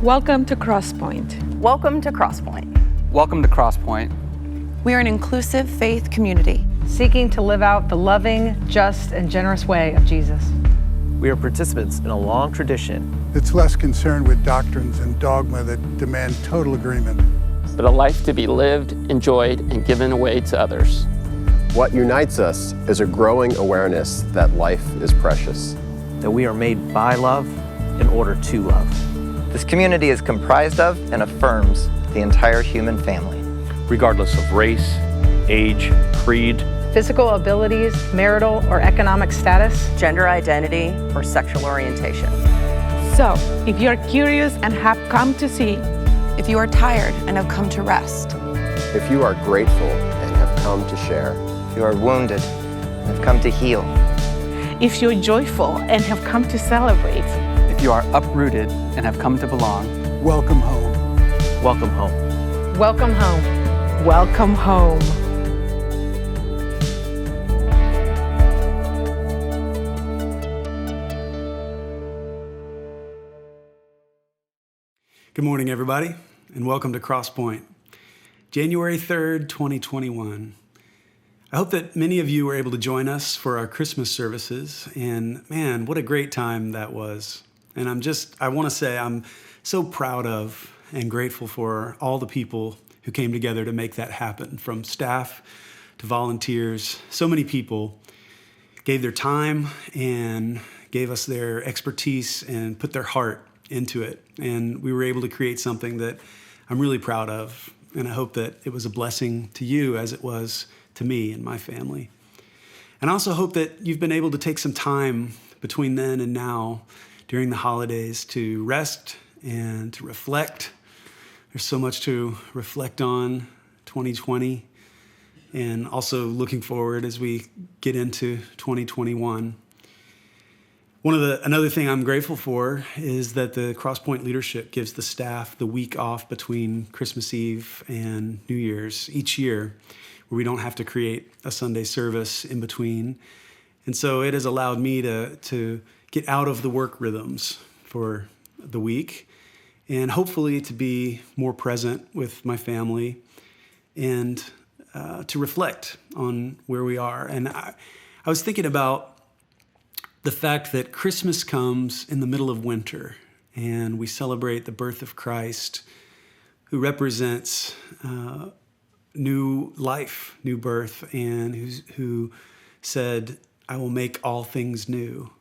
Welcome to Crosspoint. Welcome to Crosspoint. Welcome to Crosspoint. We are an inclusive faith community seeking to live out the loving, just, and generous way of Jesus. We are participants in a long tradition that's less concerned with doctrines and dogma that demand total agreement, but a life to be lived, enjoyed, and given away to others. What unites us is a growing awareness that life is precious. That we are made by love in order to love. This community is comprised of and affirms the entire human family, regardless of race, age, creed, physical abilities, marital or economic status, gender identity, or sexual orientation. So, if you're curious and have come to see, if you are tired and have come to rest, if you are grateful and have come to share, if you are wounded and have come to heal, if you're joyful and have come to celebrate, if you are uprooted and have come to belong, welcome home. Welcome home. Welcome home. Welcome home. Good morning, everybody, and welcome to Crosspoint. January 3rd, 2021. I hope that many of you were able to join us for our Christmas services, and man, what a great time that was. And I want to say I'm so proud of and grateful for all the people who came together to make that happen, from staff to volunteers. So many people gave their time and gave us their expertise and put their heart into it. And we were able to create something that I'm really proud of. And I hope that it was a blessing to you as it was to me and my family. And I also hope that you've been able to take some time between then and now during the holidays to rest and to reflect. There's so much to reflect on 2020, and also looking forward as we get into 2021. Another thing I'm grateful for is that the Crosspoint leadership gives the staff the week off between Christmas Eve and New Year's each year, where we don't have to create a Sunday service in between. And so it has allowed me to get out of the work rhythms for the week and hopefully to be more present with my family and to reflect on where we are. And I was thinking about the fact that Christmas comes in the middle of winter and we celebrate the birth of Christ, who represents new life, new birth, and who said, "I will make all things new."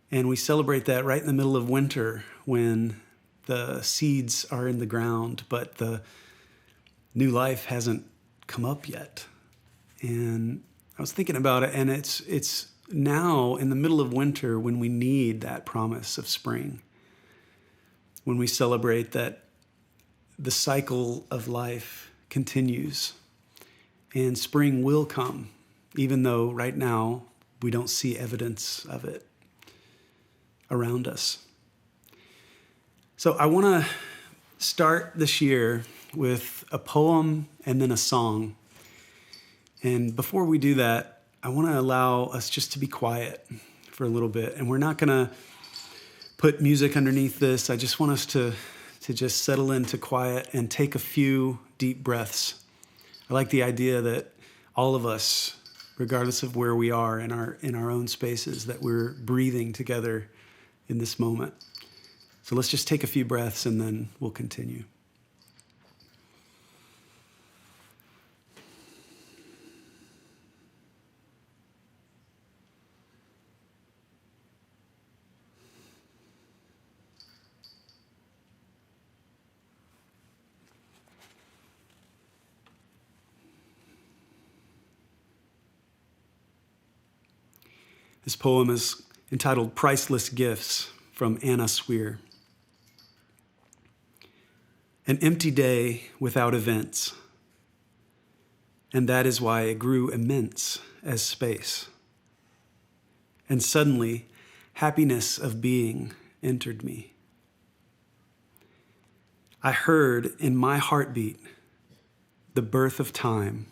And we celebrate that right in the middle of winter when the seeds are in the ground, but the new life hasn't come up yet. And I was thinking about it, and it's now in the middle of winter when we need that promise of spring, when we celebrate that the cycle of life continues and spring will come, even though right now we don't see evidence of it around us. So I want to start this year with a poem and then a song. And before we do that, I want to allow us just to be quiet for a little bit. And we're not going to put music underneath this. I just want us to just settle into quiet and take a few deep breaths. I like the idea that all of us, regardless of where we are in our own spaces, that we're breathing together in this moment. So let's just take a few breaths and then we'll continue. This poem is entitled Priceless Gifts, from Anna Sweer. An empty day without events, and that is why it grew immense as space. And suddenly, happiness of being entered me. I heard in my heartbeat the birth of time,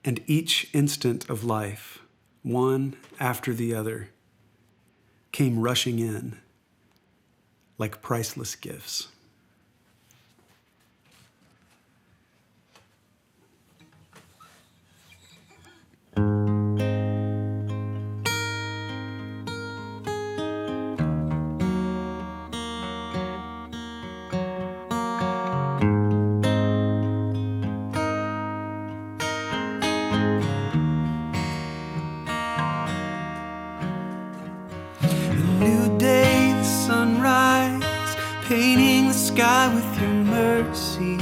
and each instant of life, one after the other, came rushing in, like priceless gifts. Painting the sky with your mercy,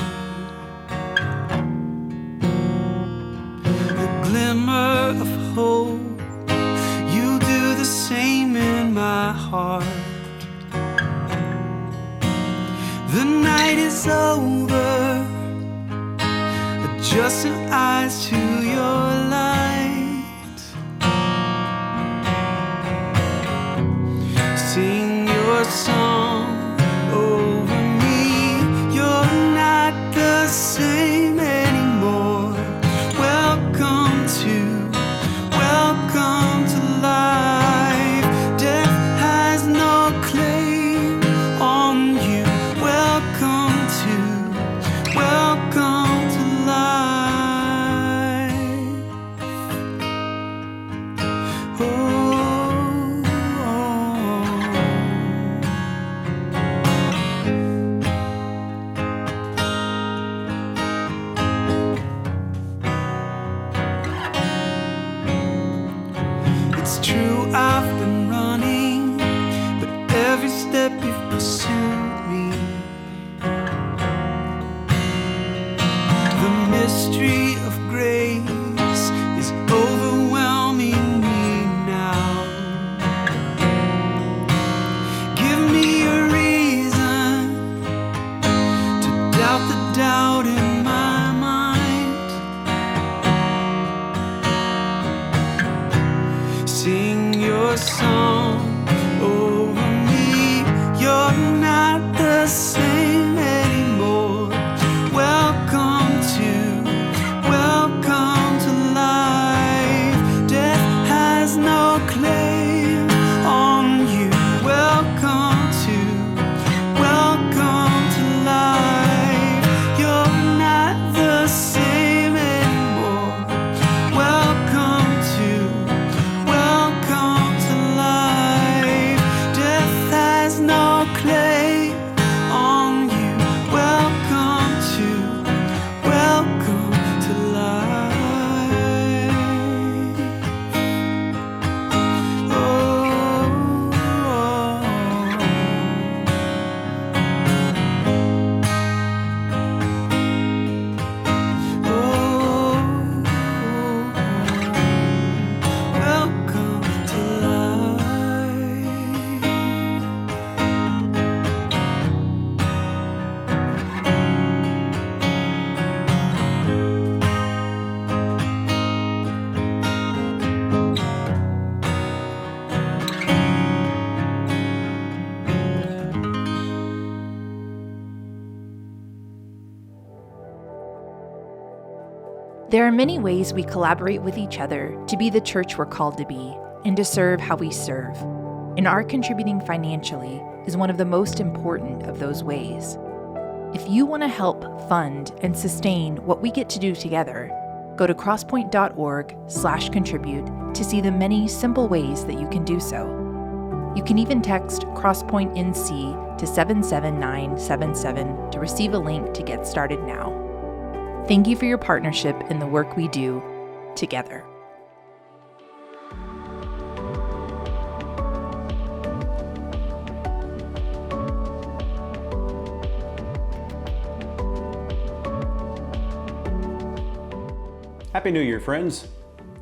the glimmer of hope, you do the same in my heart. The night is over, adjust your eyes to your light, sing your song over me. You're not the same anymore. Welcome to life. Death has no claim on you. Welcome to life. It's true, I've been running, but every step you've pursued me. The mystery of grace is overwhelming me now. Give me a reason to doubt the doubt in my mind. Sing your song over me. You're not the same anymore. Welcome to life. Death has no claim on you. Welcome to life. You're not the same anymore. Welcome to life. Death has no claim on you. Welcome to life. Welcome to life. There are many ways we collaborate with each other to be the church we're called to be and to serve how we serve. And our contributing financially is one of the most important of those ways. If you want to help fund and sustain what we get to do together, go to crosspoint.org/contribute to see the many simple ways that you can do so. You can even text crosspointenc to 77977 to receive a link to get started now. Thank you for your partnership in the work we do together. Happy New Year, friends.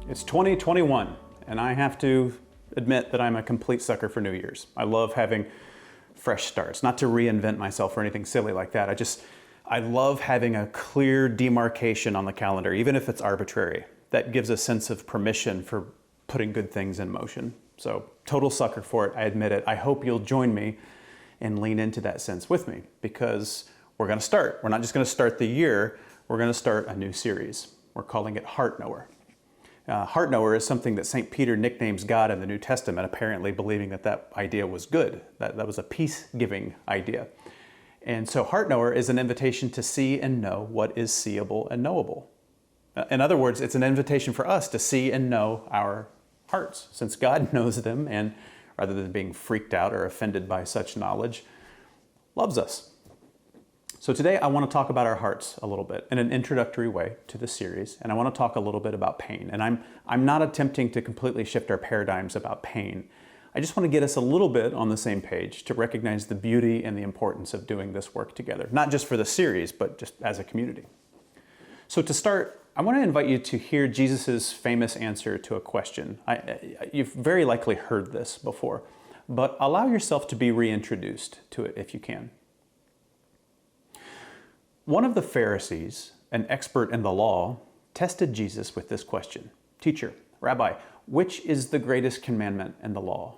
It's 2021, and I have to admit that I'm a complete sucker for New Year's. I love having fresh starts, not to reinvent myself or anything silly like that. I love having a clear demarcation on the calendar, even if it's arbitrary. That gives a sense of permission for putting good things in motion. So, total sucker for it, I admit it. I hope you'll join me and lean into that sense with me, because we're gonna start. We're not just gonna start the year, we're gonna start a new series. We're calling it Heart Knower. Heart knower is something that St. Peter nicknames God in the New Testament, apparently believing that that idea was good, that was a peace-giving idea. And so heart knower is an invitation to see and know what is seeable and knowable. In other words, it's an invitation for us to see and know our hearts, since God knows them and, rather than being freaked out or offended by such knowledge, loves us. So today I want to talk about our hearts a little bit in an introductory way to the series, and I want to talk a little bit about pain. And I'm not attempting to completely shift our paradigms about pain. I just want to get us a little bit on the same page to recognize the beauty and the importance of doing this work together, not just for the series, but just as a community. So to start, I want to invite you to hear Jesus' famous answer to a question. You've very likely heard this before, but allow yourself to be reintroduced to it if you can. One of the Pharisees, an expert in the law, tested Jesus with this question. Teacher, Rabbi, which is the greatest commandment in the law?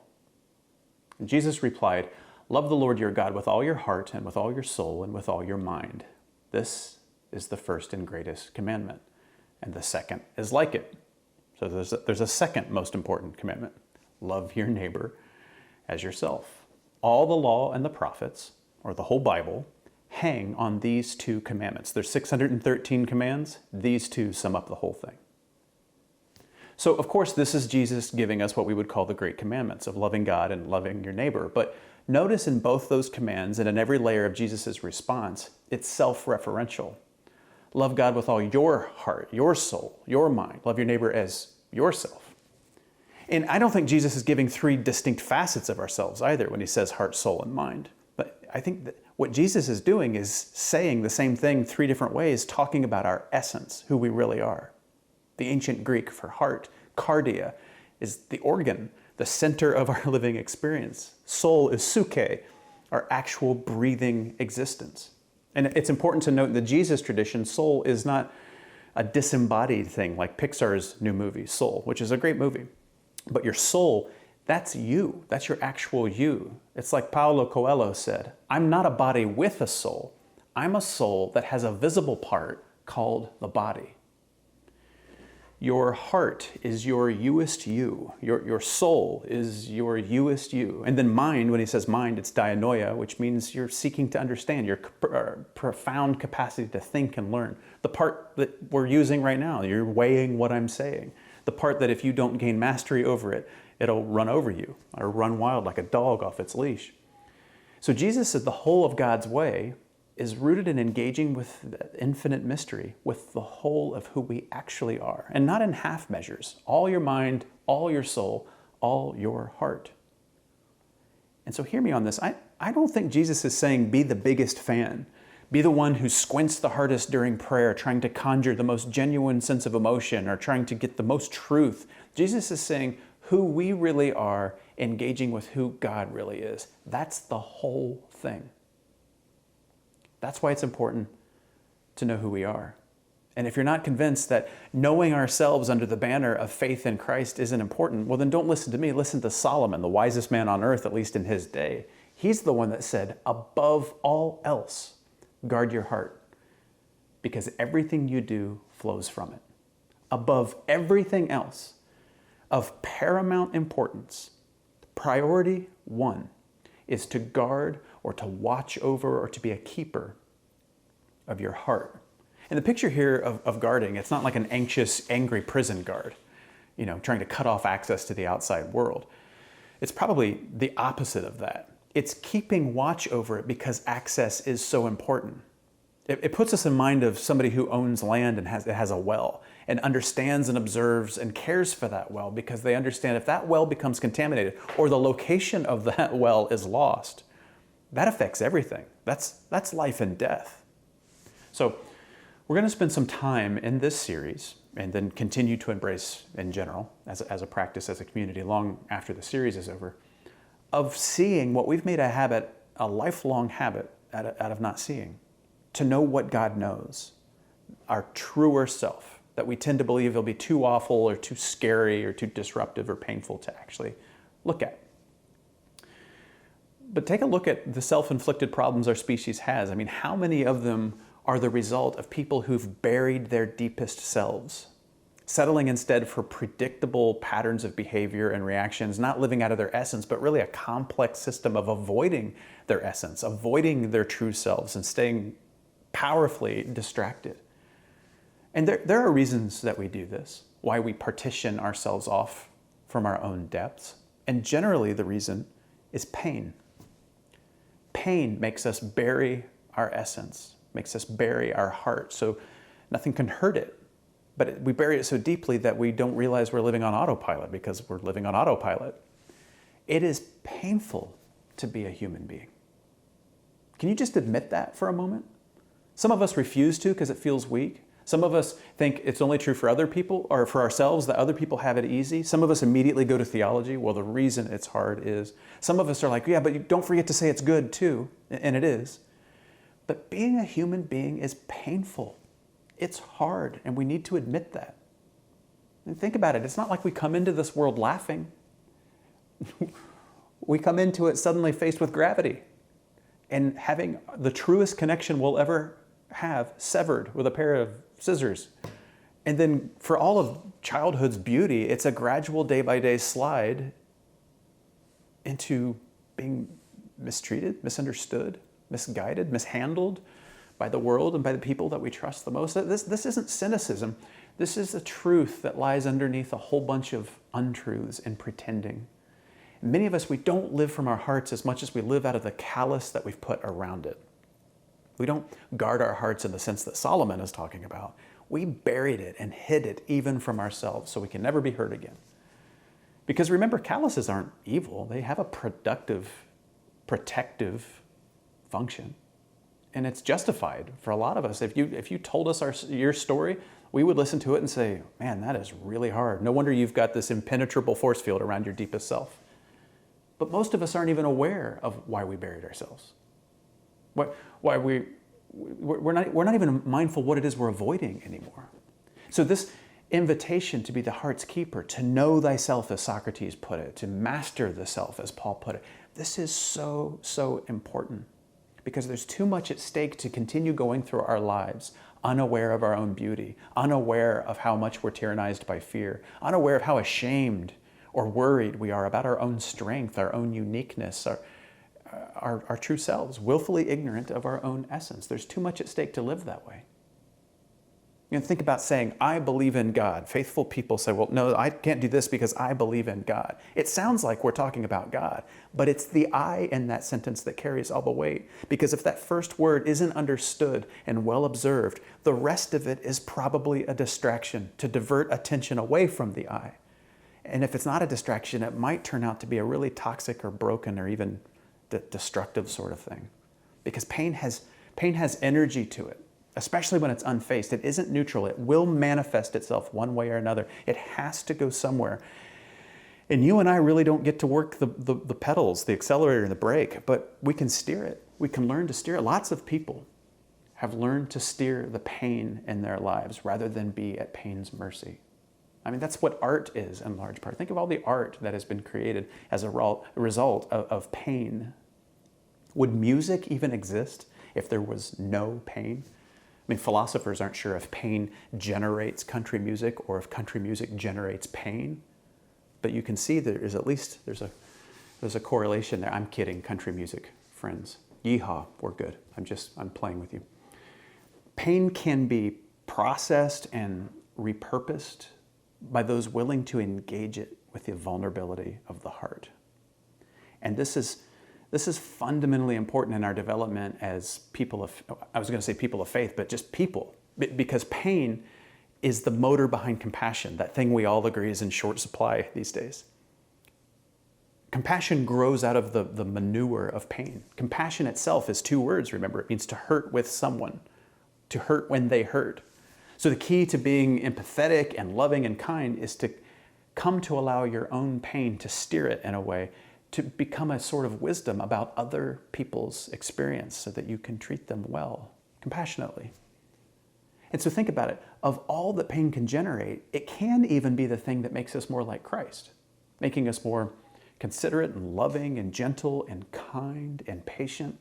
And Jesus replied, love the Lord your God with all your heart and with all your soul and with all your mind. This is the first and greatest commandment. And the second is like it. So there's a second most important commandment. Love your neighbor as yourself. All the law and the prophets, or the whole Bible, hang on these two commandments. There's 613 commands. These two sum up the whole thing. So, of course, this is Jesus giving us what we would call the great commandments of loving God and loving your neighbor. But notice in both those commands and in every layer of Jesus' response, it's self-referential. Love God with all your heart, your soul, your mind. Love your neighbor as yourself. And I don't think Jesus is giving three distinct facets of ourselves either when he says heart, soul, and mind. But I think that what Jesus is doing is saying the same thing three different ways, talking about our essence, who we really are. The ancient Greek for heart, cardia, is the organ, the center of our living experience. Soul is psyche, our actual breathing existence. And it's important to note in the Jesus tradition, soul is not a disembodied thing like Pixar's new movie, Soul, which is a great movie. But your soul, that's you. That's your actual you. It's like Paulo Coelho said, I'm not a body with a soul. I'm a soul that has a visible part called the body. Your heart is your youest you. Your soul is your youest you. And then mind, when he says mind, it's dianoia, which means you're seeking to understand, your profound capacity to think and learn. The part that we're using right now, you're weighing what I'm saying. The part that if you don't gain mastery over it, it'll run over you or run wild like a dog off its leash. So Jesus said the whole of God's way is rooted in engaging with the infinite mystery, with the whole of who we actually are, and not in half measures. All your mind, all your soul, all your heart. And so hear me on this. I don't think Jesus is saying be the biggest fan. Be the one who squints the hardest during prayer, trying to conjure the most genuine sense of emotion or trying to get the most truth. Jesus is saying who we really are, engaging with who God really is. That's the whole thing. That's why it's important to know who we are. And if you're not convinced that knowing ourselves under the banner of faith in Christ isn't important, well, then don't listen to me. Listen to Solomon, the wisest man on earth, at least in his day. He's the one that said, above all else, guard your heart, because everything you do flows from it. Above everything else, of paramount importance, priority one is to guard or to watch over or to be a keeper of your heart. And the picture here of guarding, it's not like an anxious, angry prison guard, trying to cut off access to the outside world. It's probably the opposite of that. It's keeping watch over it because access is so important. It puts us in mind of somebody who owns land and has a well and understands and observes and cares for that well because they understand if that well becomes contaminated or the location of that well is lost, that affects everything. That's life and death. So we're going to spend some time in this series and then continue to embrace in general as a practice, as a community, long after the series is over, of seeing what we've made a habit, a lifelong habit out of not seeing. To know what God knows, our truer self, that we tend to believe will be too awful or too scary or too disruptive or painful to actually look at. But take a look at the self-inflicted problems our species has. I mean, how many of them are the result of people who've buried their deepest selves? settling instead for predictable patterns of behavior and reactions, not living out of their essence, but really a complex system of avoiding their essence, avoiding their true selves, and staying powerfully distracted. And there are reasons that we do this, why we partition ourselves off from our own depths. And generally the reason is pain. Pain makes us bury our essence, makes us bury our heart, so nothing can hurt it. But we bury it so deeply that we don't realize we're living on autopilot because we're living on autopilot. It is painful to be a human being. Can you just admit that for a moment? Some of us refuse to because it feels weak. Some of us think it's only true for other people or for ourselves that other people have it easy. Some of us immediately go to theology. Well, the reason it's hard is. Some of us are like, yeah, but you don't forget to say it's good too. And it is. But being a human being is painful. It's hard, and we need to admit that. And think about it. It's not like we come into this world laughing. We come into it suddenly faced with gravity and having the truest connection we'll ever have severed with a pair of scissors. And then for all of childhood's beauty, it's a gradual day-by-day slide into being mistreated, misunderstood, misguided, mishandled by the world and by the people that we trust the most. This isn't cynicism. This is the truth that lies underneath a whole bunch of untruths and pretending. And many of us, we don't live from our hearts as much as we live out of the callous that we've put around it. We don't guard our hearts in the sense that Solomon is talking about. We buried it and hid it even from ourselves so we can never be hurt again. Because remember, calluses aren't evil. They have a productive, protective function. And it's justified for a lot of us. If you told us your story, we would listen to it and say, man, that is really hard. No wonder you've got this impenetrable force field around your deepest self. But most of us aren't even aware of why we buried ourselves. Why we're not even mindful what it is we're avoiding anymore. So this invitation to be the heart's keeper, to know thyself as Socrates put it, to master the self as Paul put it, this is so, so important. Because there's too much at stake to continue going through our lives unaware of our own beauty, unaware of how much we're tyrannized by fear, unaware of how ashamed or worried we are about our own strength, our own uniqueness, our true selves, willfully ignorant of our own essence. There's too much at stake to live that way. You know, think about saying, I believe in God. Faithful people say, well, no, I can't do this because I believe in God. It sounds like we're talking about God, but it's the I in that sentence that carries all the weight. Because if that first word isn't understood and well observed, the rest of it is probably a distraction to divert attention away from the I. And if it's not a distraction, it might turn out to be a really toxic or broken or even destructive sort of thing. Because pain has energy to it. Especially when it's unfaced. It isn't neutral. It will manifest itself one way or another. It has to go somewhere. And you and I really don't get to work the pedals, the accelerator and the brake, but we can steer it. We can learn to steer it. Lots of people have learned to steer the pain in their lives rather than be at pain's mercy. I mean, that's what art is in large part. Think of all the art that has been created as a result of pain. Would music even exist if there was no pain? I mean, philosophers aren't sure if pain generates country music or if country music generates pain. But you can see there's a correlation there. I'm kidding, country music friends. Yeehaw, we're good. I'm playing with you. Pain can be processed and repurposed by those willing to engage it with the vulnerability of the heart. And this is fundamentally important in our development as people of, I was going to say people of faith, but just people. Because pain is the motor behind compassion, that thing we all agree is in short supply these days. Compassion grows out of the manure of pain. Compassion itself is two words, remember. It means to hurt with someone, to hurt when they hurt. So the key to being empathetic and loving and kind is to come to allow your own pain to steer it in a way to become a sort of wisdom about other people's experience so that you can treat them well, compassionately. And so think about it. Of all that pain can generate, it can even be the thing that makes us more like Christ, making us more considerate and loving and gentle and kind and patient.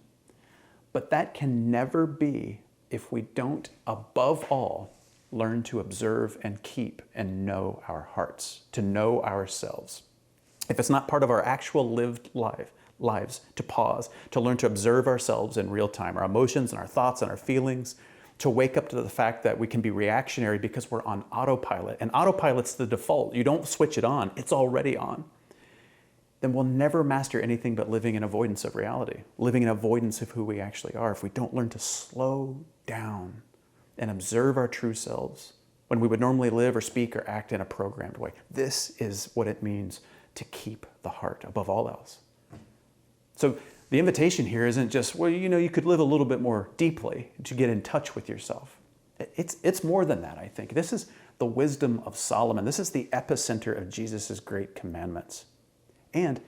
But that can never be if we don't, above all, learn to observe and keep and know our hearts, to know ourselves. If it's not part of our actual lived lives, to pause, to learn to observe ourselves in real time, our emotions and our thoughts and our feelings, to wake up to the fact that we can be reactionary because we're on autopilot. And autopilot's the default. You don't switch it on, it's already on. Then we'll never master anything but living in avoidance of reality, living in avoidance of who we actually are if we don't learn to slow down and observe our true selves when we would normally live or speak or act in a programmed way. This is what it means to keep the heart above all else. So the invitation here isn't just, well, you could live a little bit more deeply to get in touch with yourself. It's more than that, I think. This is the wisdom of Solomon. This is the epicenter of Jesus' great commandments. And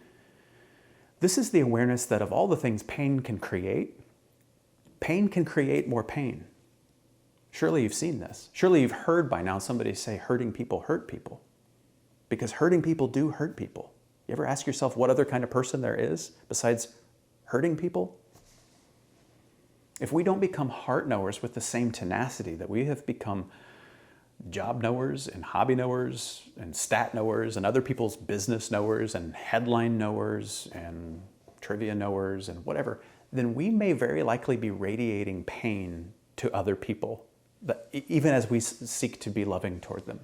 this is the awareness that of all the things pain can create more pain. Surely you've seen this. Surely you've heard by now somebody say hurting people hurt people. Because hurting people do hurt people. You ever ask yourself what other kind of person there is besides hurting people? If we don't become heart knowers with the same tenacity that we have become job knowers and hobby knowers and stat knowers and other people's business knowers and headline knowers and trivia knowers and whatever, then we may very likely be radiating pain to other people, even as we seek to be loving toward them.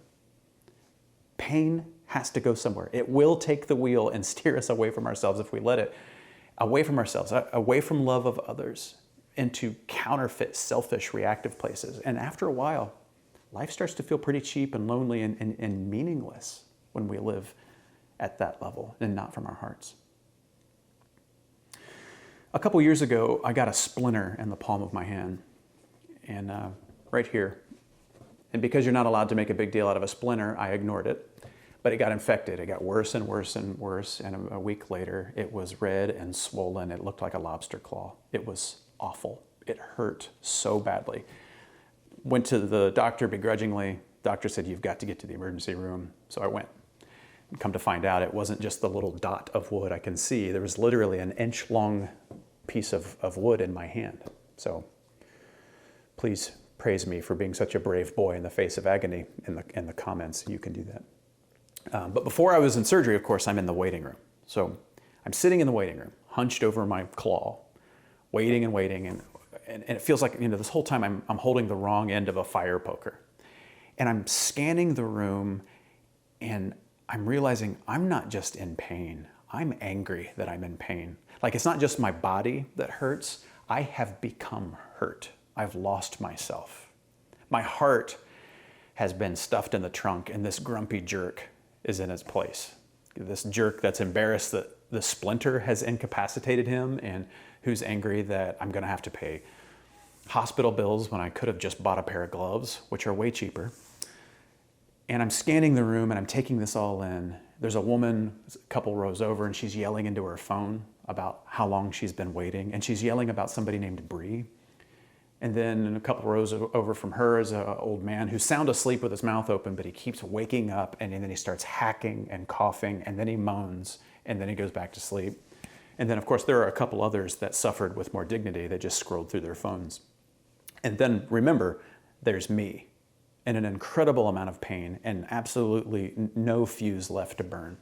Pain has to go somewhere. It will take the wheel and steer us away from ourselves if we let it. Away from ourselves, away from love of others, into counterfeit, selfish, reactive places. And after a while, life starts to feel pretty cheap and lonely and meaningless when we live at that level and not from our hearts. A couple years ago, I got a splinter in the palm of my hand, and right here. And because you're not allowed to make a big deal out of a splinter, I ignored it. But it got infected. It got worse and worse and worse. And a week later, it was red and swollen. It looked like a lobster claw. It was awful. It hurt so badly. Went to the doctor begrudgingly. Doctor said, "You've got to get to the emergency room." So I went. And come to find out, it wasn't just the little dot of wood I can see. There was literally an inch-long piece of wood in my hand. So please praise me for being such a brave boy in the face of agony in the comments. You can do that. But before I was in surgery, of course, I'm in the waiting room. So I'm sitting in the waiting room, hunched over my claw, waiting and waiting. And it feels like, this whole time I'm holding the wrong end of a fire poker. And I'm scanning the room, and I'm realizing I'm not just in pain. I'm angry that I'm in pain. Like, it's not just my body that hurts. I have become hurt. I've lost myself. My heart has been stuffed in the trunk, and this grumpy jerk is in its place. This jerk that's embarrassed that the splinter has incapacitated him and who's angry that I'm going to have to pay hospital bills when I could have just bought a pair of gloves, which are way cheaper. And I'm scanning the room and I'm taking this all in. There's a woman a couple rows over, and she's yelling into her phone about how long she's been waiting. And she's yelling about somebody named Bree. And then a couple rows over from her is an old man who's sound asleep with his mouth open, but he keeps waking up, and then he starts hacking and coughing, and then he moans, and then he goes back to sleep. And then, of course, there are a couple others that suffered with more dignity. They just scrolled through their phones. And then, remember, there's me in an incredible amount of pain and absolutely no fuse left to burn.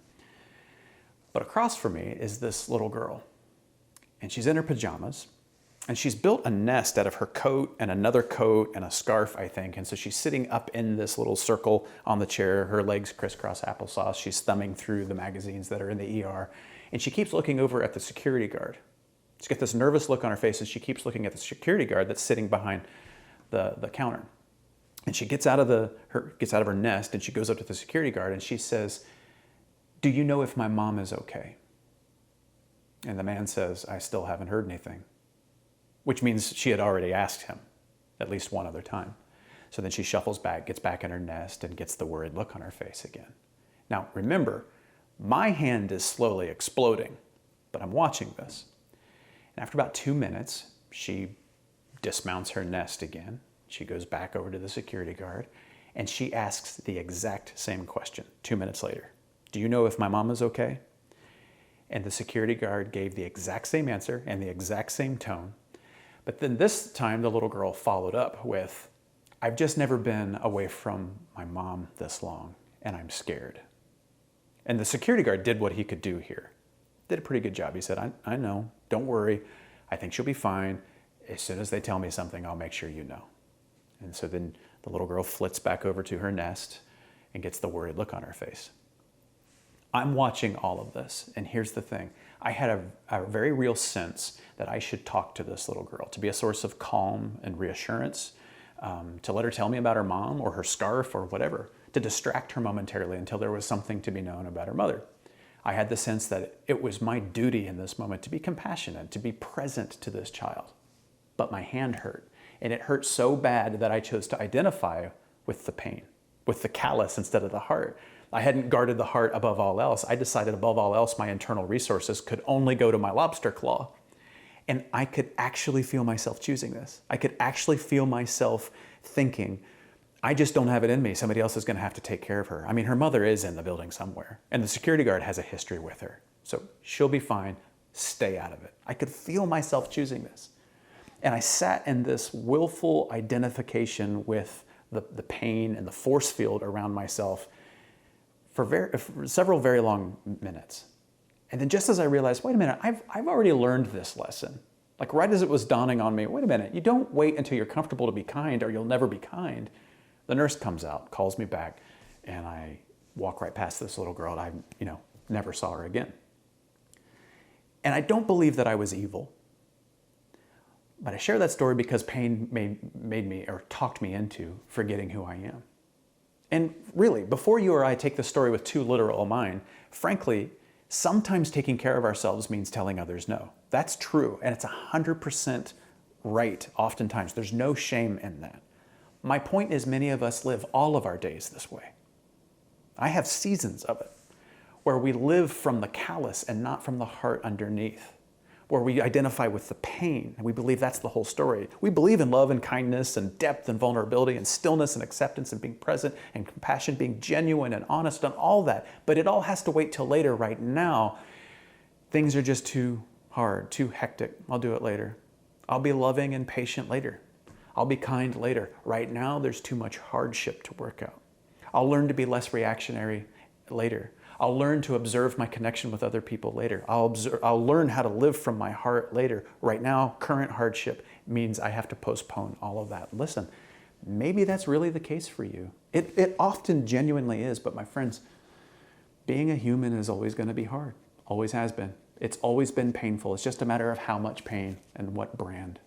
But across from me is this little girl, and she's in her pajamas. And she's built a nest out of her coat and another coat and a scarf, I think. And so she's sitting up in this little circle on the chair, her legs crisscross applesauce. She's thumbing through the magazines that are in the ER. And she keeps looking over at the security guard. She's got this nervous look on her face, and she keeps looking at the security guard that's sitting behind the counter. And she gets out of her nest, and she goes up to the security guard, and she says, "Do you know if my mom is okay?" And the man says, "I still haven't heard anything." Which means she had already asked him at least one other time. So then she shuffles back, gets back in her nest, and gets the worried look on her face again. Now, remember, my hand is slowly exploding, but I'm watching this. And after about 2 minutes, she dismounts her nest again. She goes back over to the security guard, and she asks the exact same question 2 minutes later. "Do you know if my mom is okay?" And the security guard gave the exact same answer and the exact same tone. But then this time, the little girl followed up with, I've just never been away from my mom this long, and I'm scared. And the security guard did what he could do here. Did a pretty good job. He said, I know, don't worry. I think she'll be fine. As soon as they tell me something, I'll make sure you know. And so then the little girl flits back over to her nest and gets the worried look on her face. I'm watching all of this, and here's the thing. I had a very real sense that I should talk to this little girl, to be a source of calm and reassurance, to let her tell me about her mom or her scarf or whatever, to distract her momentarily until there was something to be known about her mother. I had the sense that it was my duty in this moment to be compassionate, to be present to this child. But my hand hurt, and it hurt so bad that I chose to identify with the pain, with the callus instead of the heart. I hadn't guarded the heart above all else. I decided above all else my internal resources could only go to my lobster claw. And I could actually feel myself choosing this. I could actually feel myself thinking, I just don't have it in me. Somebody else is going to have to take care of her. I mean, her mother is in the building somewhere, and the security guard has a history with her. So she'll be fine. Stay out of it. I could feel myself choosing this. And I sat in this willful identification with the pain and the force field around myself for several very long minutes. And then just as I realized, wait a minute, I've already learned this lesson. Like right as it was dawning on me, wait a minute, you don't wait until you're comfortable to be kind or you'll never be kind. The nurse comes out, calls me back, and I walk right past this little girl and I never saw her again. And I don't believe that I was evil. But I share that story because pain made me or talked me into forgetting who I am. And really, before you or I take the story with too literal a mind, frankly, sometimes taking care of ourselves means telling others no. That's true, and it's 100% right oftentimes. There's no shame in that. My point is many of us live all of our days this way. I have seasons of it where we live from the callus and not from the heart underneath, where we identify with the pain, and we believe that's the whole story. We believe in love and kindness and depth and vulnerability and stillness and acceptance and being present and compassion, being genuine and honest and all that, but it all has to wait till later. Right now, things are just too hard, too hectic. I'll do it later. I'll be loving and patient later. I'll be kind later. Right now, there's too much hardship to work out. I'll learn to be less reactionary later. I'll learn to observe my connection with other people later. I'll learn how to live from my heart later. Right now, current hardship means I have to postpone all of that. Listen, maybe that's really the case for you. It often genuinely is, but my friends, being a human is always going to be hard. Always has been. It's always been painful. It's just a matter of how much pain and what brand.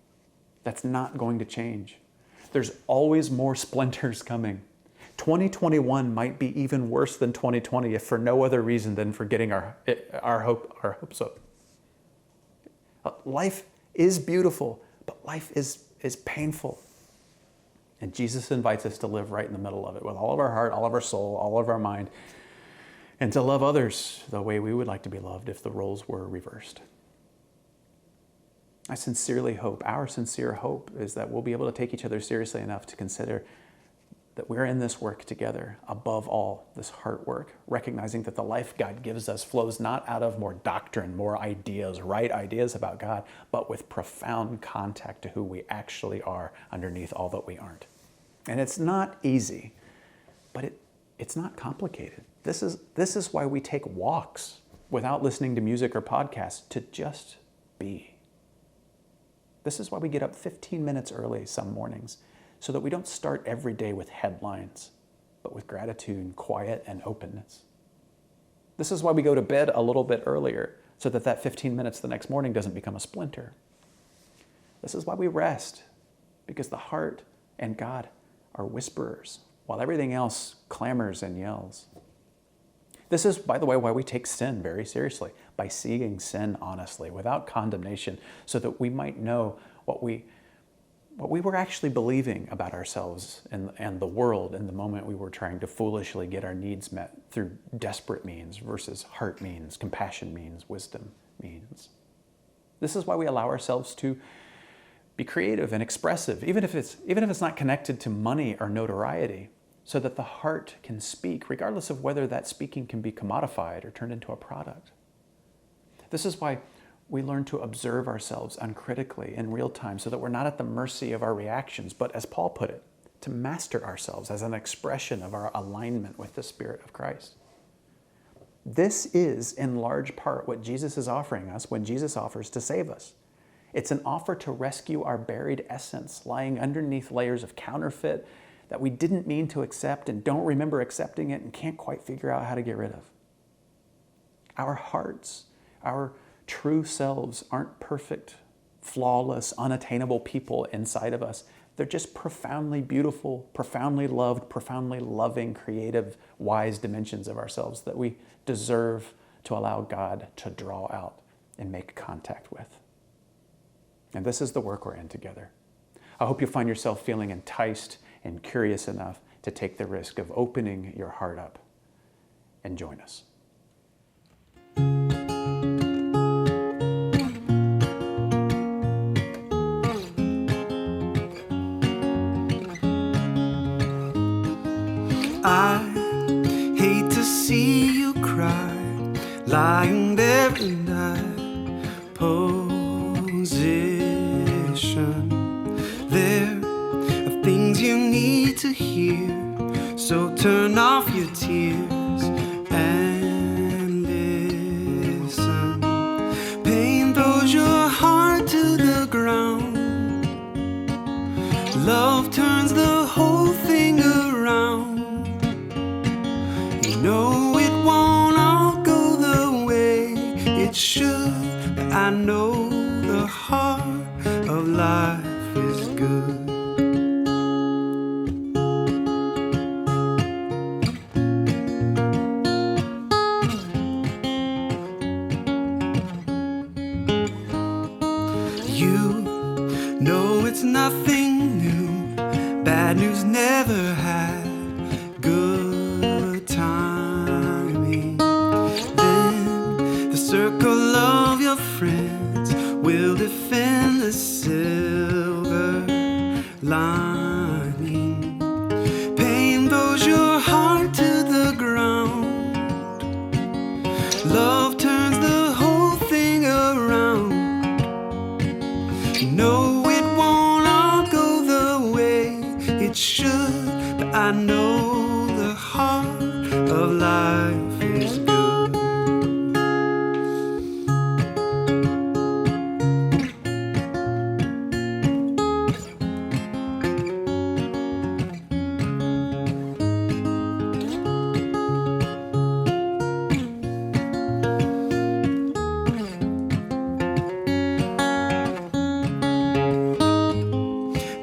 That's not going to change. There's always more splinters coming. 2021 might be even worse than 2020 if for no other reason than for getting our hopes up. Life is beautiful, but life is painful. And Jesus invites us to live right in the middle of it with all of our heart, all of our soul, all of our mind, and to love others the way we would like to be loved if the roles were reversed. I sincerely hope, our sincere hope is that we'll be able to take each other seriously enough to consider that we're in this work together, above all, this heart work, recognizing that the life God gives us flows not out of more doctrine, more ideas, right ideas about God, but with profound contact to who we actually are underneath all that we aren't. And it's not easy, but it's not complicated. This is why we take walks without listening to music or podcasts, to just be. This is why we get up 15 minutes early some mornings, so that we don't start every day with headlines, but with gratitude, quiet, and openness. This is why we go to bed a little bit earlier, so that 15 minutes the next morning doesn't become a splinter. This is why we rest, because the heart and God are whisperers, while everything else clamors and yells. This is, by the way, why we take sin very seriously, by seeing sin honestly, without condemnation, so that we might know what we were actually believing about ourselves and the world in the moment we were trying to foolishly get our needs met through desperate means versus heart means, compassion means, wisdom means. This is why we allow ourselves to be creative and expressive, even if it's not connected to money or notoriety, so that the heart can speak, regardless of whether that speaking can be commodified or turned into a product. This is why we learn to observe ourselves uncritically in real time so that we're not at the mercy of our reactions, but as Paul put it, to master ourselves as an expression of our alignment with the Spirit of Christ. This is, in large part, what Jesus is offering us when Jesus offers to save us. It's an offer to rescue our buried essence, lying underneath layers of counterfeit that we didn't mean to accept and don't remember accepting it and can't quite figure out how to get rid of. Our hearts, our true selves aren't perfect, flawless, unattainable people inside of us. They're just profoundly beautiful, profoundly loved, profoundly loving, creative, wise dimensions of ourselves that we deserve to allow God to draw out and make contact with. And this is the work we're in together. I hope you find yourself feeling enticed and curious enough to take the risk of opening your heart up and join us. I hate to see you cry, lying there in that position. There are things you need to hear, so turn off your tears and listen. Pain throws your heart to the ground. Love turns the whole thing around. You know it won't all go the way it should, but I know the heart of life is good. You know it's nothing new. Bad news never had good timing. Then the circle of your friends will defend the silver lining. Pain throws your heart to the ground. Love turns the whole thing around. You know it won't all go the way it should, but I know the heart of life is good.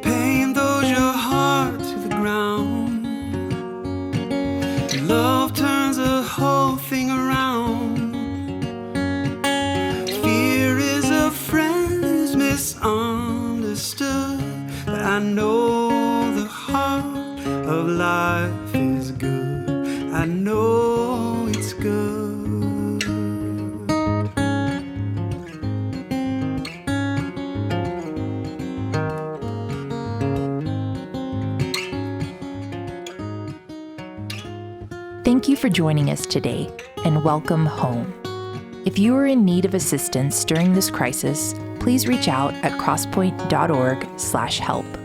Pain throws your heart to the ground. Love turns the whole thing around. Fear is a friend who's misunderstood, but I know the heart of life is good. I know it's good. Thank you for joining us today, and welcome home. If you are in need of assistance during this crisis, please reach out at crosspoint.org/help.